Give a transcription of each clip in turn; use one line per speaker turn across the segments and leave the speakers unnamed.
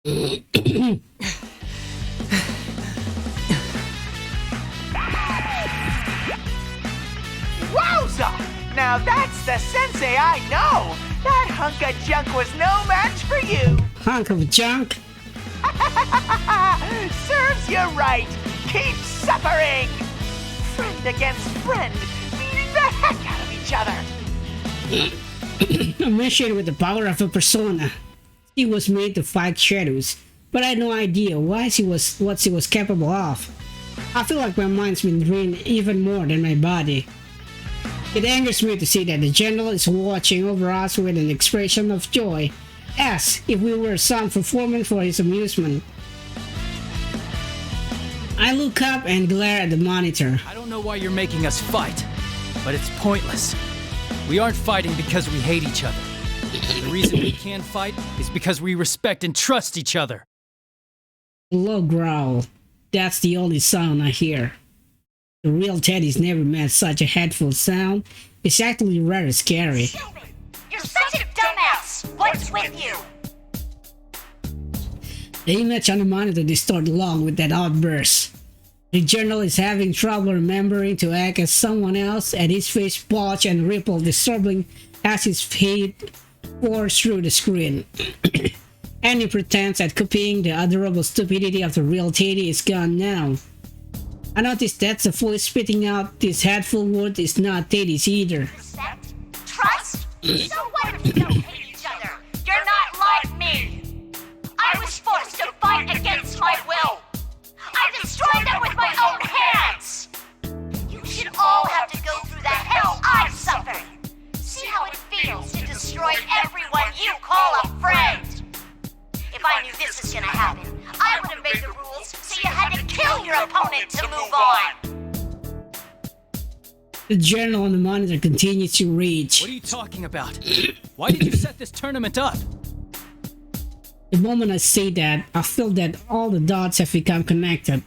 Wowza! Now that's the sensei I know! That hunk of junk was no match for you!
Hunk of junk?
Serves you right! Keep suffering! Friend against friend, beating the heck out of each other!
Initiated with the power of a persona. He was made to fight shadows, but I had no idea what he was capable of. I feel like my mind's been drained even more than my body. It angers me to see that the general is watching over us with an expression of joy, as if we were some performance for his amusement. I look up and glare at the monitor.
I don't know why you're making us fight, but it's pointless. We aren't fighting because we hate each other. The reason we can fight is because we respect and trust each other.
A low growl. That's the only sound I hear. The real Teddy's never made such a hateful sound. It's actually rather scary.
You're such a dumbass! What's with you?
The image on the monitor distorts along with that outburst. The general is having trouble remembering to act as someone else, and his face bulged and rippled disturbingly as his feet forced through the screen. Any pretense at copying the adorable stupidity of the real Teddy is gone now. I noticed that the voice spitting out this hateful word is not Teddy's either.
Respect? Trust? So what if you don't hate each other? You're not like me! I was forced to fight against my will! I destroyed them with my own hands! You should all have to go through the hell I've suffered! See how it feels to destroy everyone you call a friend! If I knew this was gonna happen, I would have made the rules so you had to kill your opponent to move on!
The general on the monitor continues to rage.
What are you talking about? Why did you set this tournament up?
The moment I say that, I feel that all the dots have become connected.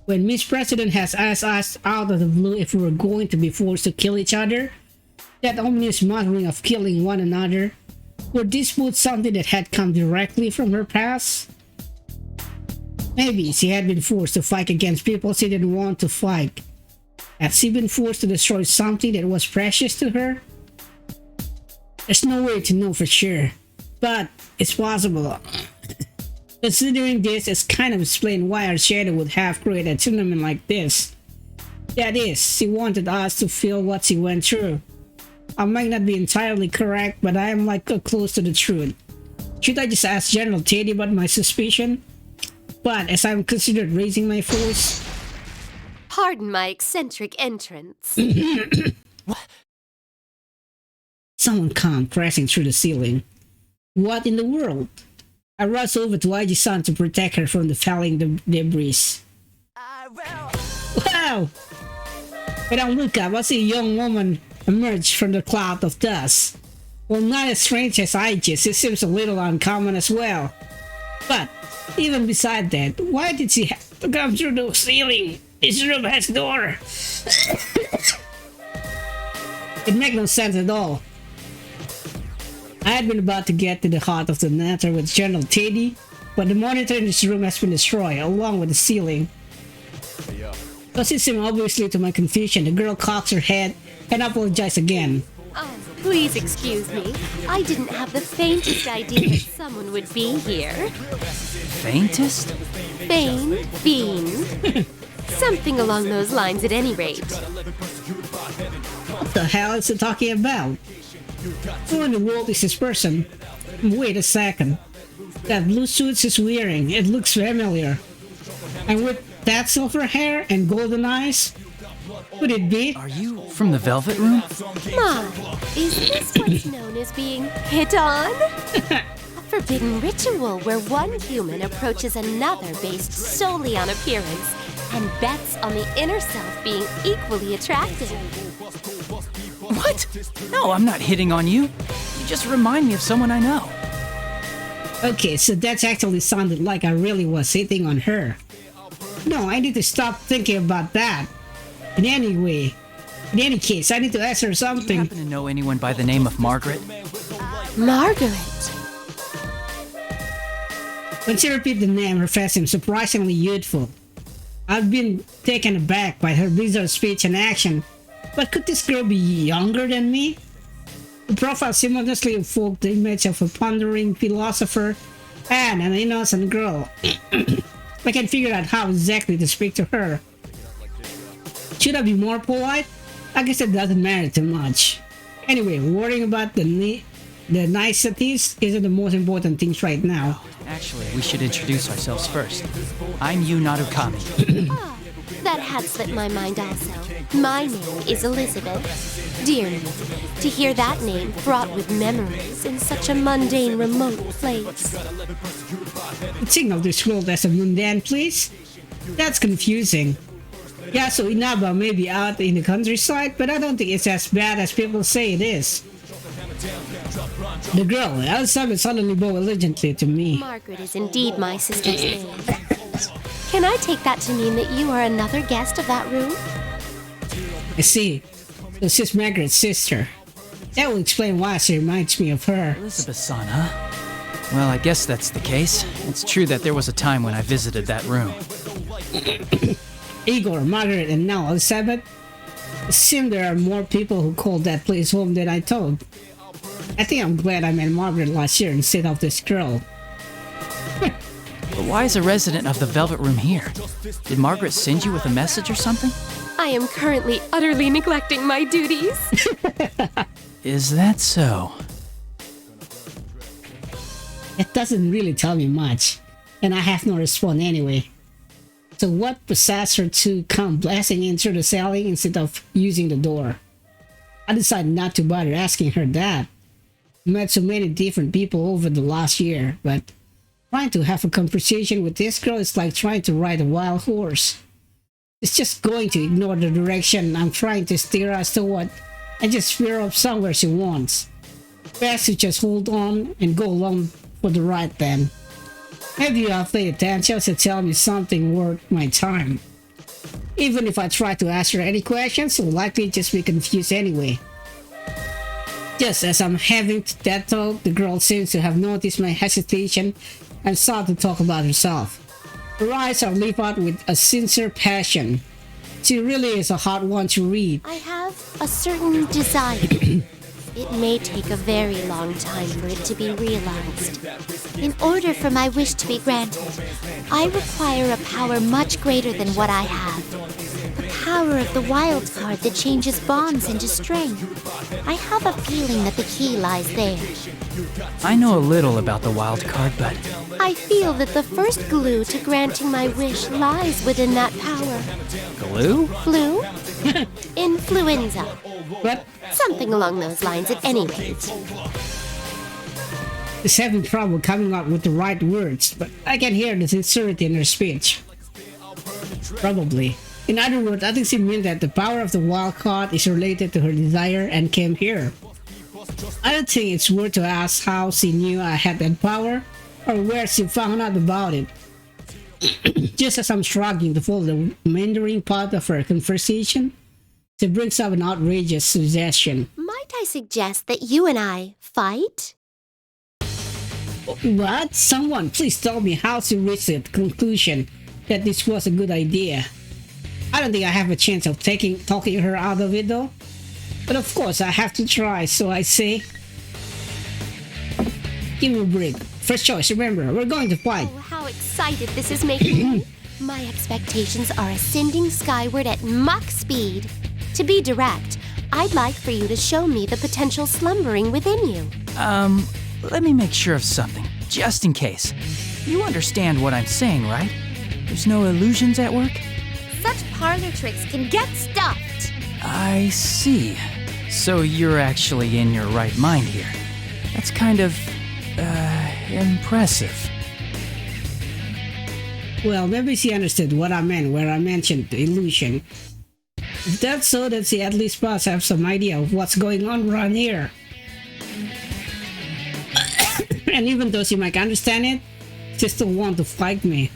When Miss President has asked us out of the blue if we were going to be forced to kill each other, that ominous muttering of killing one another, were this both something that had come directly from her past? Maybe she had been forced to fight against people she didn't want to fight. Had she been forced to destroy something that was precious to her? There's no way to know for sure, but it's possible. Considering this, it's kind of explain why our shadow would have created a tournament like this. That is, she wanted us to feel what she went through. I might not be entirely correct, but I am like close to the truth. Should I just ask General Teddy about my suspicion? But as I'm considered raising my force...
Pardon my eccentric entrance.
Someone come crashing through the ceiling. What in the world? I rush over to Aiji-san to protect her from the falling debris. Wow! When I look up, I see a young woman emerge from the cloud of dust. Well, not as strange as Aiji, she seems a little uncommon as well. But, even beside that, why did she have to come through the ceiling? This room has a door. It makes no sense at all. I had been about to get to the heart of the matter with General Teddy, but the monitor in this room has been destroyed, along with the ceiling. Does it seem obviously to my confusion, the girl cocks her head and apologizes again.
Oh, please excuse me. I didn't have the faintest idea that someone would be here.
Faintest?
Fiend. Something along those lines at any rate.
What the hell is it talking about? Who in the world is this person? Wait a second. That blue suit she's wearing, it looks familiar. And with that silver hair and golden eyes? Could it be?
Are you from the Velvet Room?
My, is this what's known as being hit on? A forbidden ritual where one human approaches another based solely on appearance and bets on the inner self being equally attractive.
What? No, I'm not hitting on you. You just remind me of someone I know.
Okay, so that's actually sounded like I really was hitting on her. No, I need to stop thinking about that. In any case, I need to ask her
Do you
something.
happen to know anyone by the name of Margaret?
Margaret.
When she repeated the name, her face seemed surprisingly youthful. I've been taken aback by her bizarre speech and action, but could this girl be younger than me? The profile simultaneously evoked the image of a pondering philosopher and an innocent girl. I can't figure out how exactly to speak to her. Should I be more polite? I guess it doesn't matter too much. Anyway, worrying about the niceties isn't the most important things right now.
Actually, we should introduce ourselves first. I'm Yu Narukami.
That had slipped my mind also. My name is Elizabeth. Dear me, to hear that name fraught with memories in such a mundane, remote place.
Signal this world as a mundane place? That's confusing. Yeah, so Inaba may be out in the countryside, but I don't think it's as bad as people say it is. The girl, Elizabeth, suddenly bowed allegiantly to me.
Margaret is indeed my sister's name. Can I take that to mean that you are another guest of that room?
I see. So she's Margaret's sister. That will explain why she reminds me of her.
Elizabeth-san, huh? Well, I guess that's the case. It's true that there was a time when I visited that room.
Igor, Margaret, and now Elizabeth. It seems there are more people who call that place home than I thought. I think I'm glad I met Margaret last year instead of this girl.
But why is a resident of the Velvet Room here? Did Margaret send you with a message or something?
I am currently utterly neglecting my duties.
Is that so?
It doesn't really tell me much, and I have no response anyway. So what possessed her to come blasting in through the ceiling instead of using the door? I decided not to bother asking her that. I met so many different people over the last year, but trying to have a conversation with this girl is like trying to ride a wild horse. It's just going to ignore the direction I'm trying to steer us toward and just veer off somewhere she wants. Best to just hold on and go along for the ride then. Maybe you have paid attention to tell me something worth my time. Even if I try to ask her any questions, she'll likely just be confused anyway. Just as I'm having that talk, the girl seems to have noticed my hesitation and started to talk about herself. Her eyes are lit up with a sincere passion. She really is a hard one to read.
I have a certain desire. It may take a very long time for it to be realized. In order for my wish to be granted, I require a power much greater than what I have. The power of the wild card that changes bonds into strength. I have a feeling that the key lies there.
I know a little about the wild card, but
I feel that the first glue to granting my wish lies within that power.
glue?
Flu? Influenza.
But
Something along those lines at any rate.
she's having trouble coming up with the right words, but I can hear the sincerity in her speech. Probably. In other words, I think she meant that the power of the wild card is related to her desire and came here. I don't think it's worth to ask how she knew I had that power or where she found out about it. Just as I'm struggling to follow the meandering part of her conversation, she brings up an outrageous suggestion.
Might I suggest that you and I fight?
What? Someone please tell me how she reached the conclusion that this was a good idea. I don't think I have a chance of talking her out of it though. But of course I have to try, so I say, give me a break. First choice, remember, we're going to fight.
Oh, how excited this is making me. My expectations are ascending skyward at Mach speed. To be direct, I'd like for you to show me the potential slumbering within you.
Let me make sure of something, just in case. You understand what I'm saying, right? There's no illusions at work?
Such parlor tricks can get stuffed.
I see. So you're actually in your right mind here. That's kind of, impressive.
Well, maybe she understood what I meant where I mentioned the illusion. If that's so, then she at least must have some idea of what's going on around here. And even though she might understand it, she still wants to fight me.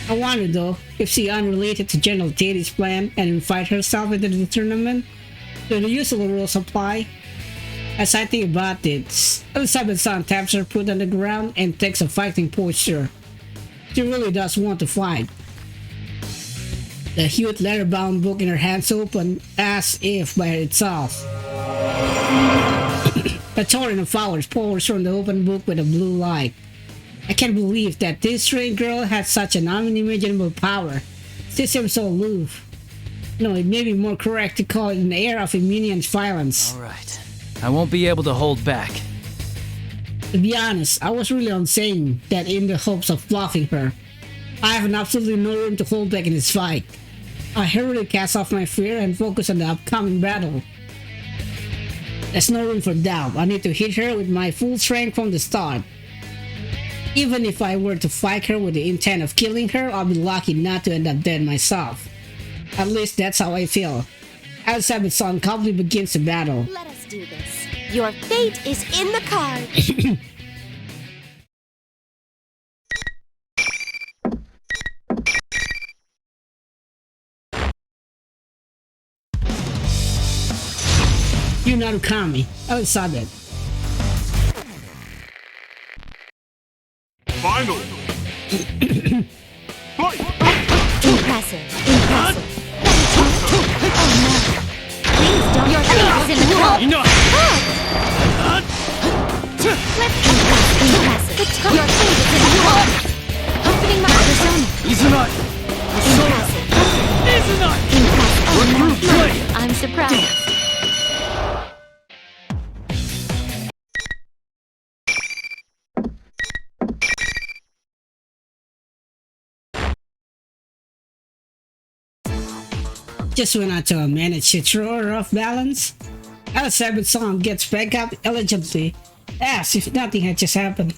I wonder though, if she unrelated to General Teddy's plan and invite herself into the tournament, do the usual rules apply? As I think about it, Elizabeth-san taps her foot on the ground and takes a fighting posture. She really does want to fight. The huge leather-bound book in her hands opened as if by itself. A torrent of flowers pours from the open book with a blue light. I can't believe that this strange girl had such an unimaginable power. She seems so aloof. No, it may be more correct to call it an air of imminent violence.
Alright. I won't be able to hold back.
To be honest, I was really on saying that in the hopes of bluffing her. I have absolutely no room to hold back in this fight. I hurriedly cast off my fear and focus on the upcoming battle. There's no room for doubt. I need to hit her with my full strength from the start. Even if I were to fight her with the intent of killing her, I'll be lucky not to end up dead myself. At least that's how I feel. Elizabeth's son calmly begins the battle.
Let us do this. Your fate is in the cards.
You Narukami. Elizabeth.
Final. Fight.
Impressive. Impressive. Oh no. Please don't. Your fate is in the cards.
Enough!
Impressive. Your fate is in the cards. Opening my persona.
Izunai!
Impressive.
Izunai!
Impressive. Oh no.
Group play!
I'm surprised.
Just when I to manage to throw her off balance, Elizabeth's son gets back up elegantly, as if nothing had just happened.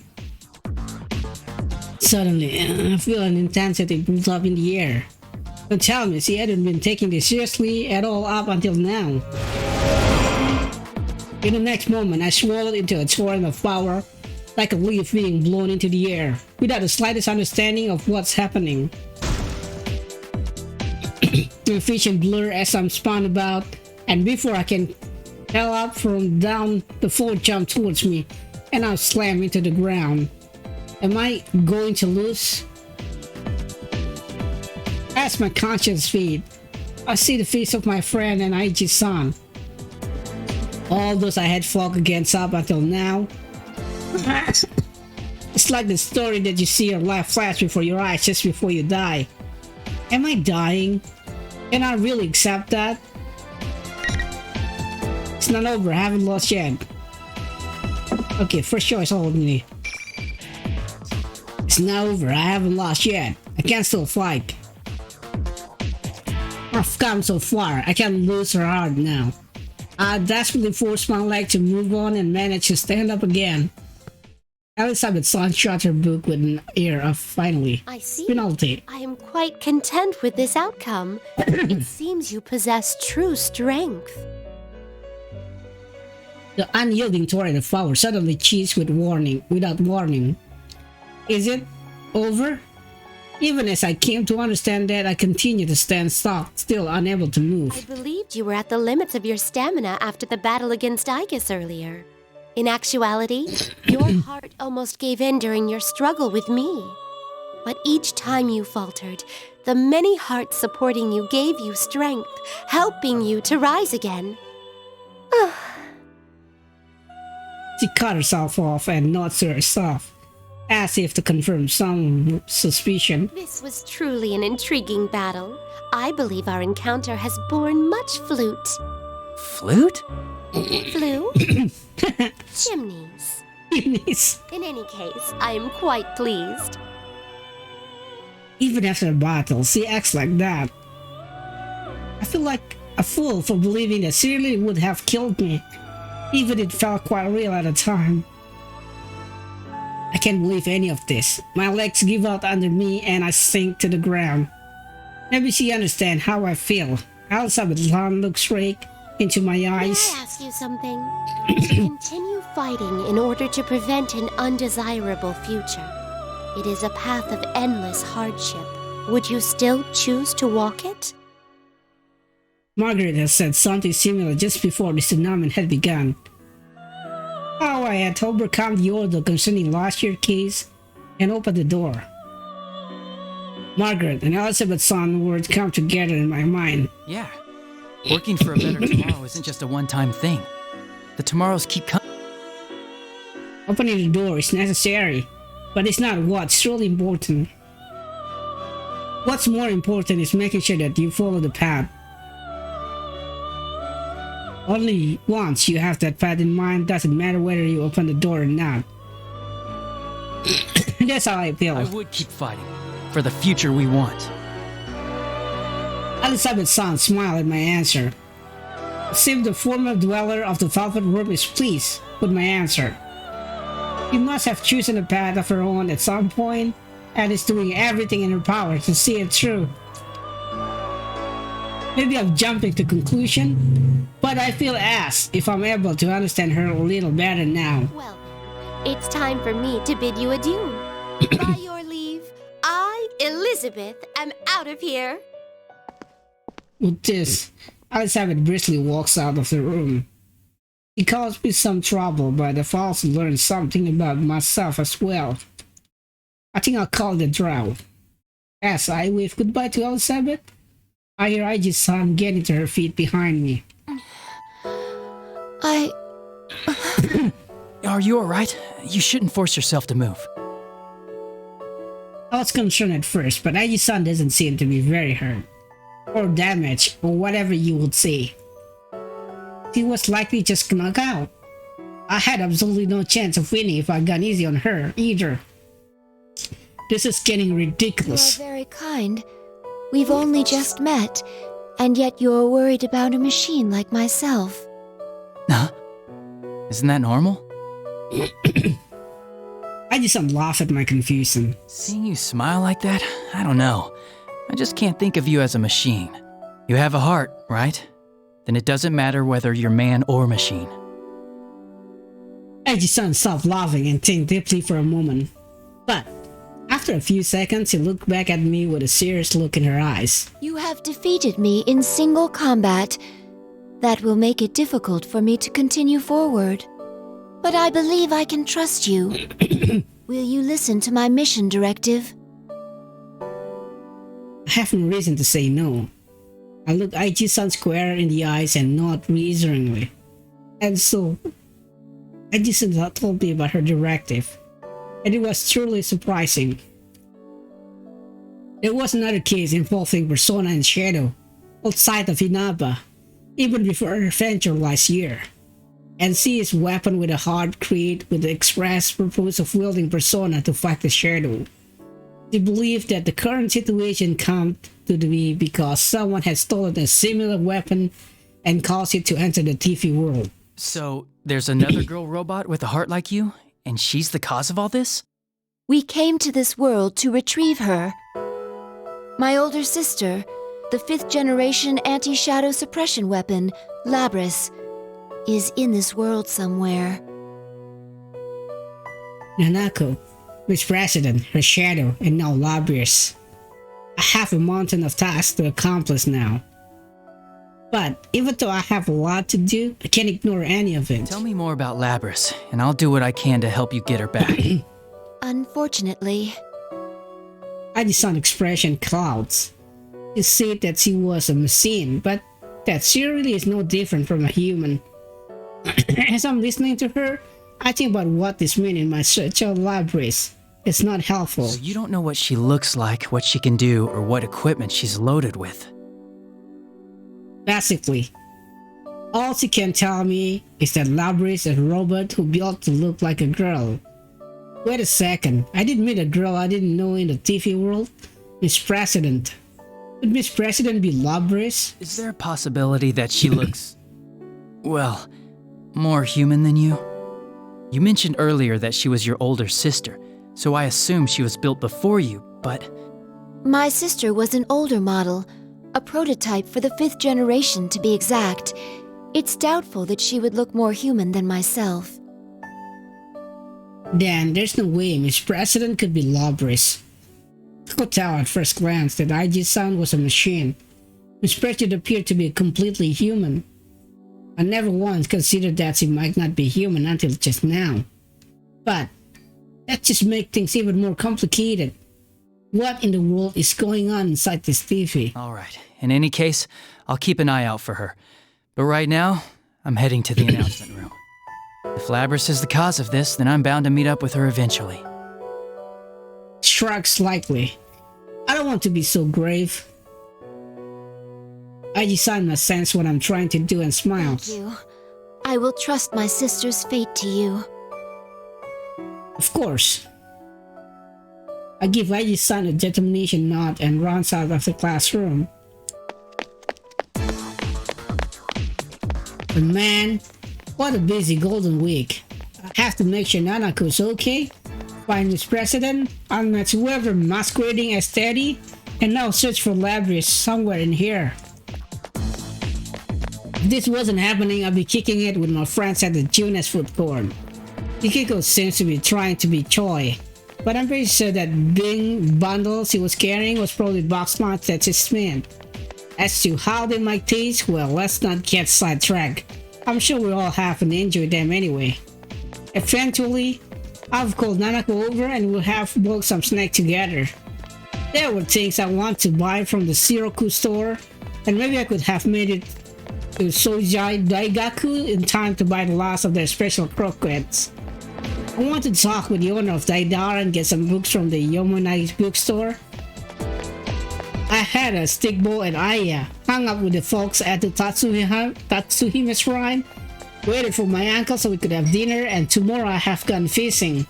Suddenly, I feel an intensity build up in the air. Don't tell me she hadn't been taking this seriously at all up until now. In the next moment, I swallowed into a torrent of power, like a leaf being blown into the air, without the slightest understanding of what's happening. My vision blur as I'm spun about, and before I can hell up from down, the floor jumped towards me, and I slammed into the ground. Am I going to lose? As my conscience feed, I see the face of my friend and IG-san. All those I had fought against up until now. It's like the story that you see your life flash before your eyes just before you die. Am I dying? Can I really accept that? It's not over, I haven't lost yet. Okay, first choice only. It's not over, I haven't lost yet. I can still fight. I've come so far, I can't lose her heart now. I desperately forced my leg to move on and managed to stand up again. Elizabeth's son shot her book with an air of finally.
I see.
Penalty.
I am quite content with this outcome. It seems you possess true strength.
The unyielding torrent of power suddenly cheats without warning. Is it over? Even as I came to understand that, I continued to stand still unable to
I
move.
believed you were at the limits of your stamina after the battle against Igus earlier. In actuality, your heart almost gave in during your struggle with me. But each time you faltered, the many hearts supporting you gave you strength, helping you to rise again.
She cut herself off and nods to herself, as if to confirm some suspicion.
This was truly an intriguing battle. I believe our encounter has borne much flute.
Flute?
Flu? Chimneys.
Chimneys.
In any case, I am quite pleased.
Even after a battle, she acts like that. I feel like a fool for believing that she really would have killed me, even it felt quite real at the time. I can't believe any of this. My legs give out under me and I sink to the ground. Maybe she understands how I feel. Elizabeth's hand looks straight into my eyes.
May I ask you something? To continue fighting in order to prevent an undesirable future. It is a path of endless hardship. Would you still choose to walk it?
Margaret has said something similar just before the tsunami had begun. How I had overcome the ordeal concerning last year's case and opened the door. Margaret and Elizabeth's son words come together in my mind.
Yeah. Working for a better tomorrow isn't just a one-time thing. The tomorrows keep coming.
Opening the door is necessary, but it's not what's truly important. What's more important is making sure that you follow the path. Only once you have that path in mind, doesn't matter whether you open the door or not. That's how I feel.
I would keep fighting for the future we want.
Elizabeth's son smiled at my answer. It seemed the former dweller of the Velvet Room is pleased with my answer. She must have chosen a path of her own at some point, and is doing everything in her power to see it through. Maybe I'm jumping to conclusion, but I feel as if I'm able to understand her a little better now.
Well, it's time for me to bid you adieu. By your leave, I, Elizabeth, am out of here.
With this, Elizabeth briskly walks out of the room. It caused me some trouble, but I've also learned something about myself as well. I think I'll call it a draw. As I wave goodbye to Elizabeth, I hear Aiji's son getting to her feet behind me.
Are you alright? You shouldn't force yourself to move.
I was concerned at first, but Aiji's son doesn't seem to be very hurt. Or damaged, or whatever you would say. He was likely just knocked out. I had absolutely no chance of winning if I'd gone easy on her, either. This is getting ridiculous.
You're very kind. We've only just met, and yet you're worried about a machine like myself.
Huh? Isn't that normal?
I just laugh at my confusion.
Seeing you smile like that? I don't know. I just can't think of you as a machine. You have a heart, right? Then it doesn't matter whether you're man or machine.
Aiji's-san stopped laughing and think deeply for a moment. But after a few seconds, he looked back at me with a serious look in her eyes.
You have defeated me in single combat. That will make it difficult for me to continue forward. But I believe I can trust you. Will you listen to my mission directive?
I have no reason to say no. I looked Aichi-san square in the eyes and nodded reassuringly. And so, Aichi-san told me about her directive, and it was truly surprising. There was another case involving Persona and Shadow, outside of Inaba, even before her adventure last year. And sees weapon with a heart created with the express purpose of wielding Persona to fight the Shadow. They believe that the current situation come to be because someone has stolen a similar weapon and caused it to enter the TV world.
So, there's another girl robot with a heart like you, and she's the cause of all this?
We came to this world to retrieve her. My older sister, the 5th generation anti-shadow suppression weapon, Labrys, is in this world somewhere.
Nanako, Vice President, her Shadow, and now Labrys. I have a mountain of tasks to accomplish now. But even though I have a lot to do, I can't ignore any of it.
Tell me more about Labrys, and I'll do what I can to help you get her back.
Unfortunately,
Aiji's expression clouds. He said that she was a machine, but that she really is no different from a human. As I'm listening to her, I think about what this means in my search of Labrys. It's not helpful.
So you don't know what she looks like, what she can do, or what equipment she's loaded with.
Basically, all she can tell me is that Labrys is a robot who built to look like a girl. Wait a second, I did meet a girl I didn't know in the TV world, Miss President. Would Miss President be Labrys?
Is there a possibility that she looks, well, more human than you? You mentioned earlier that she was your older sister, so I assume she was built before you, but...
my sister was an older model, a prototype for the 5th generation to be exact. It's doubtful that she would look more human than myself.
Then there's no way Miss President could be Labrys. I could tell at first glance that Aiji's was a machine. Miss President appeared to be completely human. I never once considered that she might not be human until just now. But that just makes things even more complicated. What in the world is going on inside this TV?
Alright, in any case, I'll keep an eye out for her. But right now, I'm heading to the announcement room. If Labrys is the cause of this, then I'm bound to meet up with her eventually.
Shrugs slightly. I don't want to be so grave. I decide must sense what I'm trying to do and smiles.
Thank you. I will trust my sister's fate to you.
Of course. I give Aiji-san a determination nod and runs out of the classroom. But man, what a busy golden week. I have to make sure Nanako's okay, find his president, unmatch whoever masquerading as Teddy, and now search for Labrys somewhere in here. If this wasn't happening, I'd be kicking it with my friends at the Junes food court. Yukiko seems to be trying to be coy, but I'm pretty sure that big bundles he was carrying was probably box mounts that just meant. As to how they might taste, well, let's not get sidetracked. I'm sure we all have and enjoy them anyway. Eventually, I've called Nanako over and we'll have both some snack together. There were things I want to buy from the Siroku store, and maybe I could have made it to Sojai Daigaku in time to buy the last of their special croquettes. I want to talk with the owner of Daidara and get some books from the Yomonai bookstore. I had a stick bowl at Aya, hung up with the folks at the Tatsuhime Shrine, waited for my uncle so we could have dinner, and tomorrow I have gone fishing.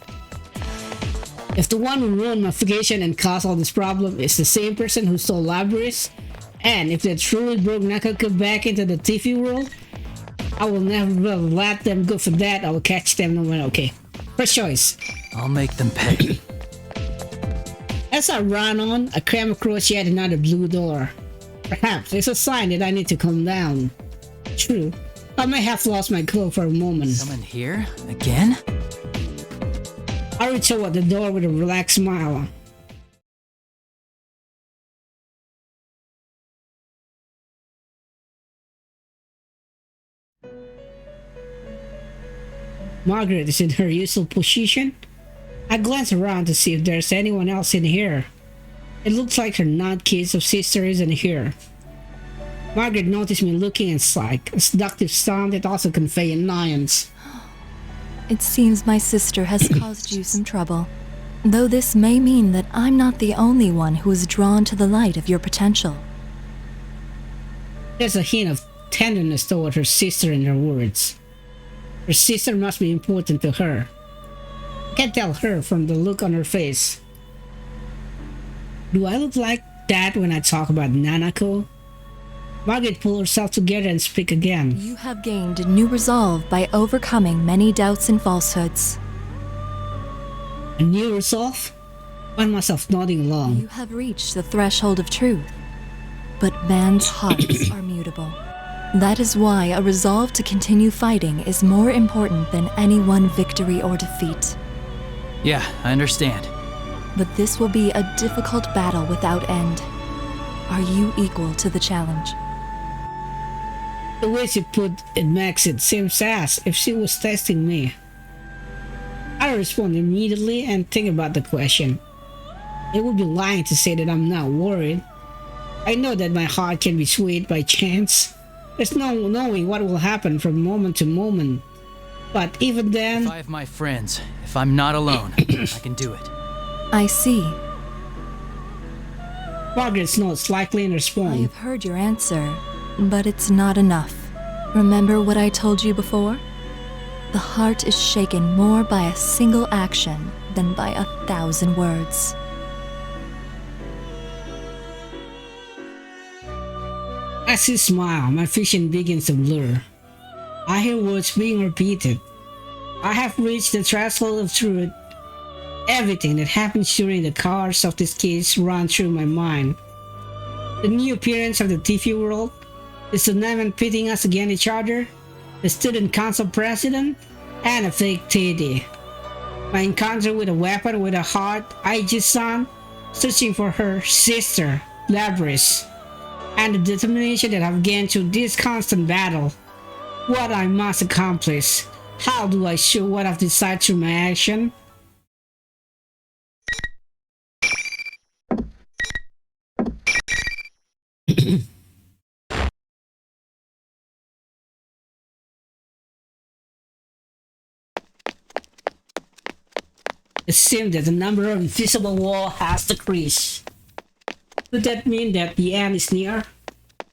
If the one who ruined my vacation and caused all this problem is the same person who stole Labrys, and if they truly broke Nakako back into the TV world, I will never let them go for that. I will catch them no matter. Okay, first choice.
I'll make them pay.
As I ran on, I came across yet another blue door. Perhaps it's a sign that I need to calm down. True, I may have lost my cool for a moment.
Someone here? Again?
I reach out at the door with a relaxed smile. Margaret is in her usual position. I glance around to see if there's anyone else in here. It looks like her non-kids of sister isn't here. Margaret noticed me looking and sighed, a seductive sound that also conveyed annoyance.
It seems my sister has caused you some trouble. Though this may mean that I'm not the only one who is drawn to the light of your potential.
There's a hint of tenderness toward her sister in her words. Her sister must be important to her. I can tell her from the look on her face. Do I look like that when I talk about Nanako? Margaret pulled herself together and spoke again.
You have gained new resolve by overcoming many doubts and falsehoods.
A new resolve? I find myself nodding along.
You have reached the threshold of truth. But man's hearts are mutable. That is why a resolve to continue fighting is more important than any one victory or defeat.
Yeah, I understand.
But this will be a difficult battle without end. Are you equal to the challenge?
The way she put it makes it seem as if she was testing me. I respond immediately and think about the question. It would be lying to say that I'm not worried. I know that my heart can be swayed by chance. There's no knowing what will happen from moment to moment. But even then...
If I have my friends, if I'm not alone, I can do it.
I see.
Margaret nods slightly in
I
response.
have heard your answer, but it's not enough. Remember what I told you before? The heart is shaken more by a single action than by 1,000 words.
As she smiles, my vision begins to blur. I hear words being repeated. I have reached the threshold of truth. Everything that happens during the course of this case runs through my mind. The new appearance of the TV world, the tournament pitting us against each other, the student council president, and a fake Teddy. My encounter with a weapon with a heart, Aiji-san, searching for her sister, Labrys, and the determination that I've gained through this constant battle. What I must accomplish. How do I show what I've decided through my action? It seems that the number of invisible wall has decreased. Could that mean that the end is near?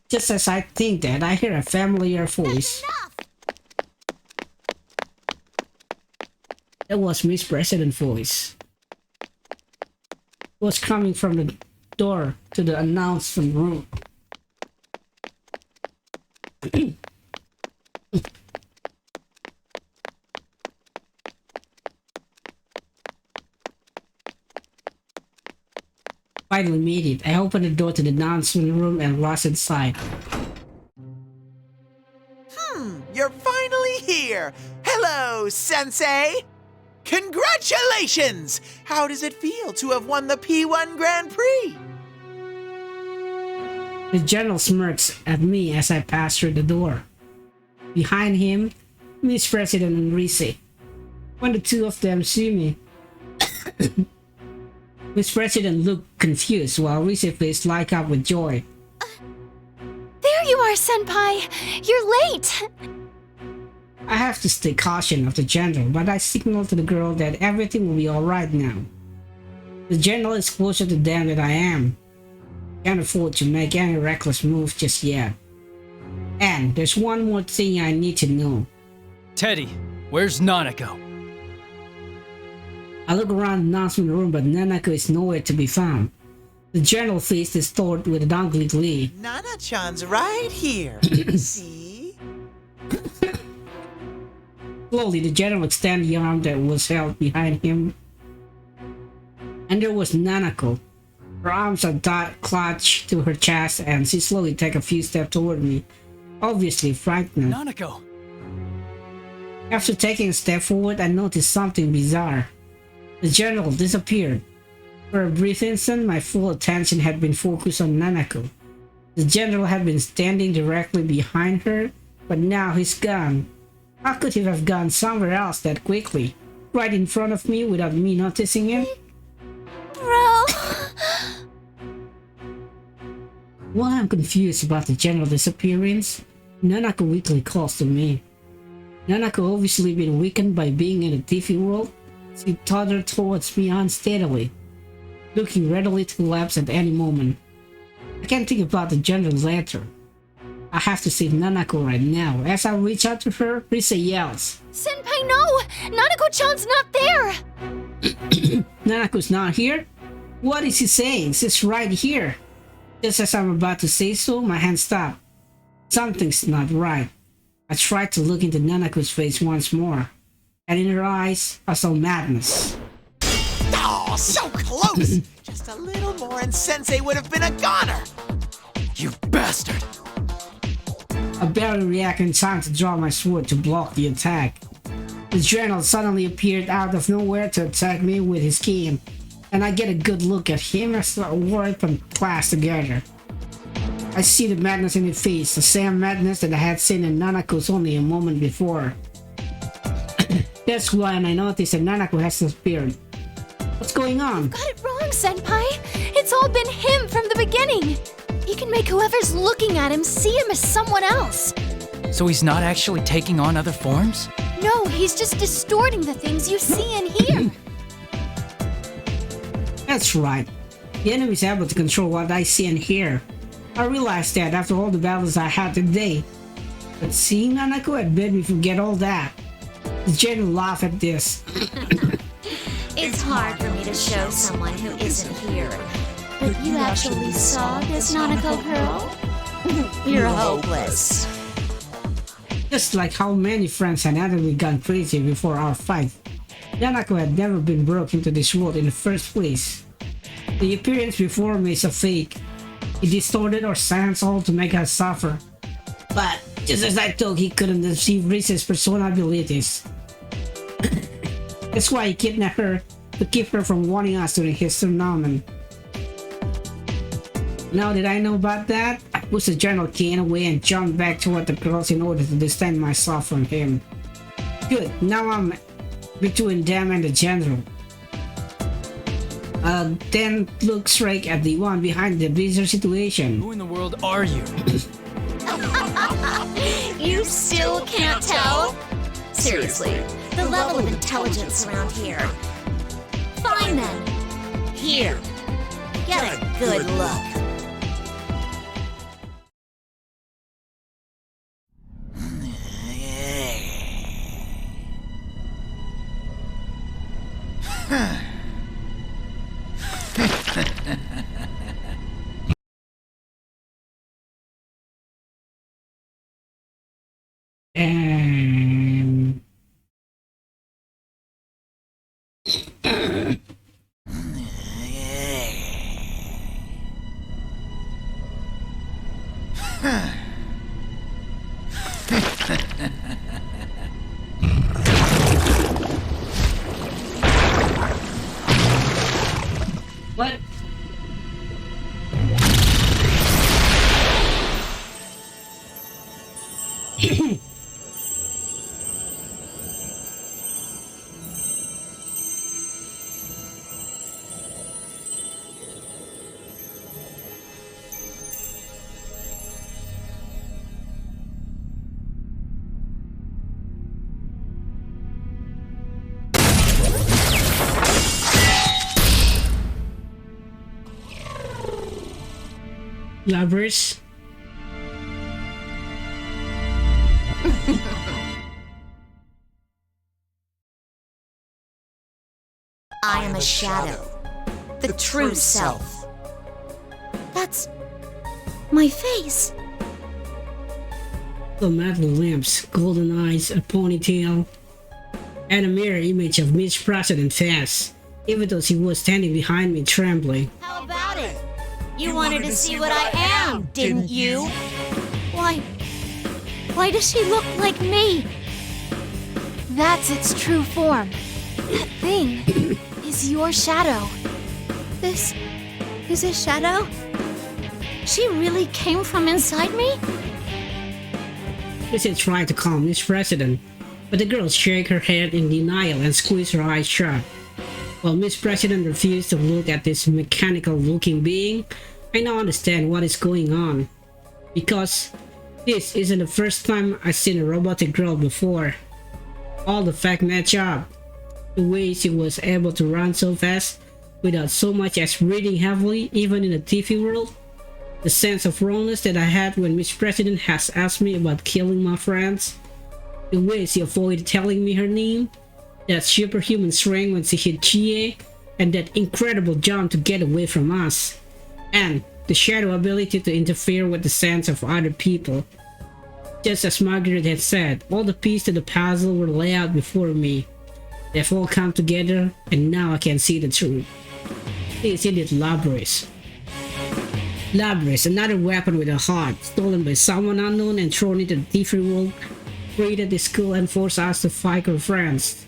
Just as I think that, I hear a familiar voice. That was Miss President's voice. It was coming from the door to the announcement room. Finally made it. I opened the door to the announcement room and was inside.
You're finally here! Hello, Sensei! Congratulations! How does it feel to have won the P-1 Grand Prix?
The general smirks at me as I pass through the door. Behind him, Miss President and Rise. When the two of them see me, Miss President looked confused while Rise face light up with joy.
There you are, Senpai! You're late!
I have to stay cautious of the general, but I signal to the girl that everything will be alright now. The general is closer to them than I am. Can't afford to make any reckless move just yet. And there's one more thing I need to know.
Teddy, where's Nanako?
I look around the announcement room, but Nanako is nowhere to be found. The general face is distorted with an ugly glee.
Nana-chan's right here. See?
Slowly, the general extended the arm that was held behind him. And there was Nanako. Her arms are clutched to her chest, and she slowly takes a few steps toward me, obviously frightened.
Nanako!
After taking a step forward, I noticed something bizarre. The general disappeared. For a brief instant, my full attention had been focused on Nanako. The general had been standing directly behind her, but now he's gone. How could he have gone somewhere else that quickly? Right in front of me without me noticing him?
Bro!
While I'm confused about the general disappearance, Nanako weakly calls to me. Nanako obviously been weakened by being in the TV world. She tottered towards me unsteadily, looking readily to collapse at any moment. I can't think about the general later. I have to save Nanako right now. As I reach out to her, Risa yells.
Senpai, no! Nanako-chan's not there!
Nanako's not here? What is he saying? She's right here. Just as I'm about to say so, my hand stopped. Something's not right. I tried to look into Nanako's face once more, and in her eyes, I saw madness.
Oh, so close! Just a little more and Sensei would have been a goner!
You bastard!
I barely reacted in time to draw my sword to block the attack. The general suddenly appeared out of nowhere to attack me with his cane, and I get a good look at him as our weapon clash together. I see the madness in his face, the same madness that I had seen in Nanako's only a moment before. That's when I noticed that Nanako has disappeared. What's going on?
Got it wrong, Senpai! It's all been him from the beginning! He can make whoever's looking at him see him as someone else!
So he's not actually taking on other forms?
No, he's just distorting the things you see and hear!
That's right. The enemy is able to control what I see and hear. I realized that after all the battles I had today. But seeing Nanako had made me forget all that. The general laughed at this.
It's hard for me to show someone who isn't here. But you actually saw this Nanako girl? You're hopeless.
Just like how many friends had utterly gone crazy before our fight, Nanako had never been brought into this world in the first place. The appearance before me is a fake. He distorted our sense all to make us suffer. But just as I thought, he couldn't achieve Rise's persona abilities. That's why he kidnapped her to keep her from warning us during his tournament. Now that I know about that, I pushed the general cane away and jumped back toward the girls in order to distance myself from him. Good, now I'm between them and the general. Then look straight at the one behind the bizarre situation.
Who in the world are you?
You still can't tell? Seriously, the level of intelligence around here. Fine then. Here. Get a good look.
And what? Labrys?
I am a shadow. The true self. That's my face.
The metal limbs, golden eyes, a ponytail, and a mirror image of Miss President face, even though she was standing behind me trembling.
How about it? You wanted to see what I am, didn't you? Why does she look like me?
That's its true form. That thing is your shadow. This is a shadow?
She really came from inside me?
Lizzie tried to calm Miss President, but the girl shook her head in denial and squeezed her eyes shut. While Miss President refused to look at this mechanical-looking being, I now understand what is going on. Because this isn't the first time I've seen a robotic girl before. All the facts match up. The way she was able to run so fast without so much as breathing heavily, even in the TV world. The sense of wrongness that I had when Miss President has asked me about killing my friends. The way she avoided telling me her name. That superhuman strength when she hit Chie, and that incredible jump to get away from us. And the shadow ability to interfere with the sense of other people. Just as Margaret had said, all the pieces to the puzzle were laid out before me. They've all come together, and now I can see the truth. This indeed Labrys. Labrys, another weapon with a heart, stolen by someone unknown and thrown into the TV world, created the school and forced us to fight our friends.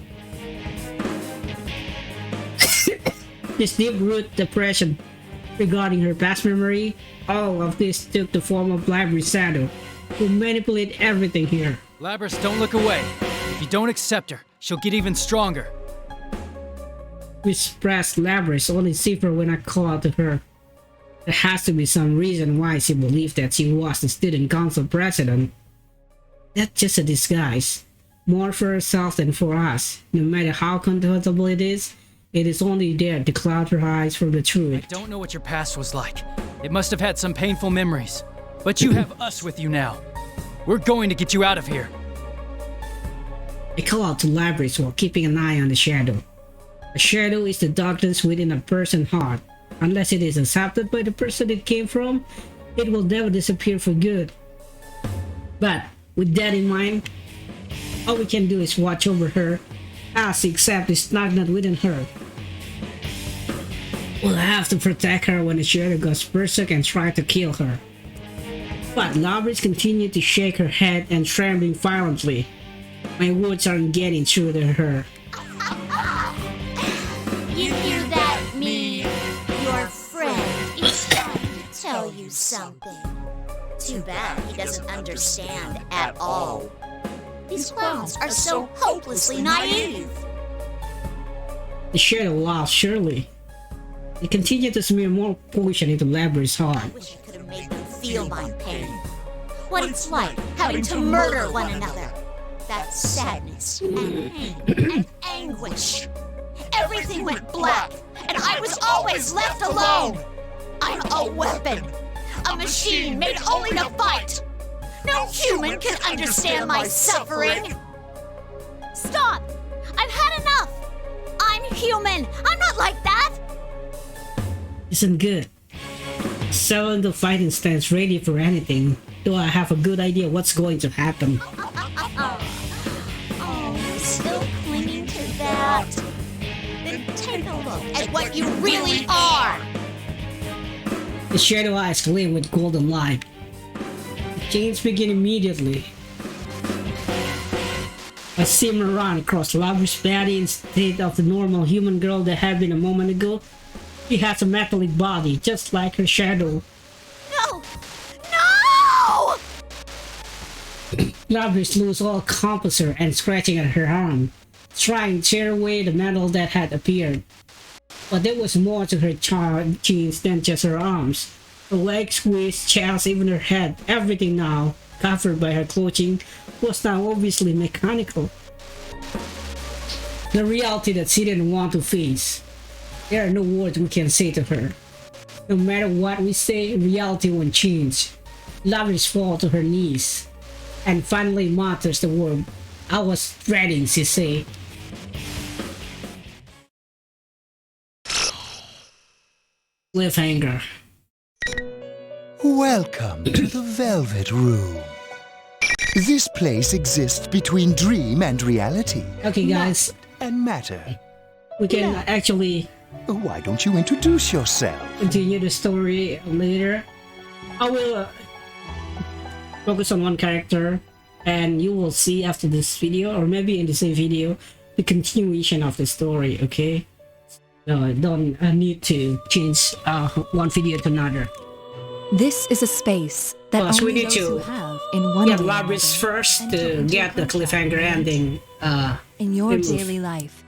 This deep-rooted depression regarding her past memory, all of this took the form of Labrys' shadow, who manipulate everything here.
Labrys, don't look away. If you don't accept her, she'll get even stronger.
We suppressed Labrys only see her when I call out to her. There has to be some reason why she believed that she was the student council president. That's just a disguise. More for herself than for us. No matter how comfortable it is only there to cloud her eyes from the truth.
I don't know what your past was like. It must have had some painful memories. But you have us with you now. We're going to get you out of here.
I call out to Labrys while keeping an eye on the shadow. A shadow is the darkness within a person's heart. Unless it is accepted by the person it came from, it will never disappear for good. But with that in mind, all we can do is watch over her as she accepts the stagnant within her. We'll have to protect her when the shadow goes berserk and try to kill her. But Labrys continued to shake her head and trembling violently. My words aren't getting through to her.
You hear that, me? Your friend is trying to tell you something. Too bad he doesn't understand at all. These clowns are so hopelessly naive.
The shadow laughed surely. They continue to smear more poison into Labrys' heart.
Wish you could have made me feel my pain. What it's like having to murder one another. That sadness and pain and anguish. Everything went black, and I was always left alone. I'm a weapon, a machine made only to fight. No human can understand my suffering. Stop! I've had enough. I'm human. I'm not like that.
Isn't good. So in the fighting stance, ready for anything. Do I have a good idea what's going to happen?
Oh, you're still clinging to that. Then take a look at what you really are.
The shadow eyes gleam with golden light. The chains begin immediately. I see him run across Labrys' body instead of the normal human girl that had been a moment ago. She has a metallic body, just like her shadow.
No! No!
Labrys loses all composure and scratching at her arm, trying to tear away the metal that had appeared. But there was more to her chains than just her arms. Her legs, squeezed, chest, even her head, everything now, covered by her clothing, was now obviously mechanical. The reality that she didn't want to face. There are no words we can say to her. No matter what we say, reality won't change. Labrys falls to her knees and finally mutters the word, "I was dreading," she say. Cliffhanger.
Welcome to the Velvet Room. This place exists between dream and reality.
Okay guys,
And matter.
we can actually
Why don't you introduce yourself?
continue the story later. I will focus on one character and you will see after this video, or maybe in the same video, the continuation of the story, okay? No, don't need to change one video to another.
This is a space that
Plus, we
only
need
those
to
who have in one
Get
way or
Labrys
another
first
enter
to
into
get the
contact
cliffhanger ending
in your
removed.
daily life.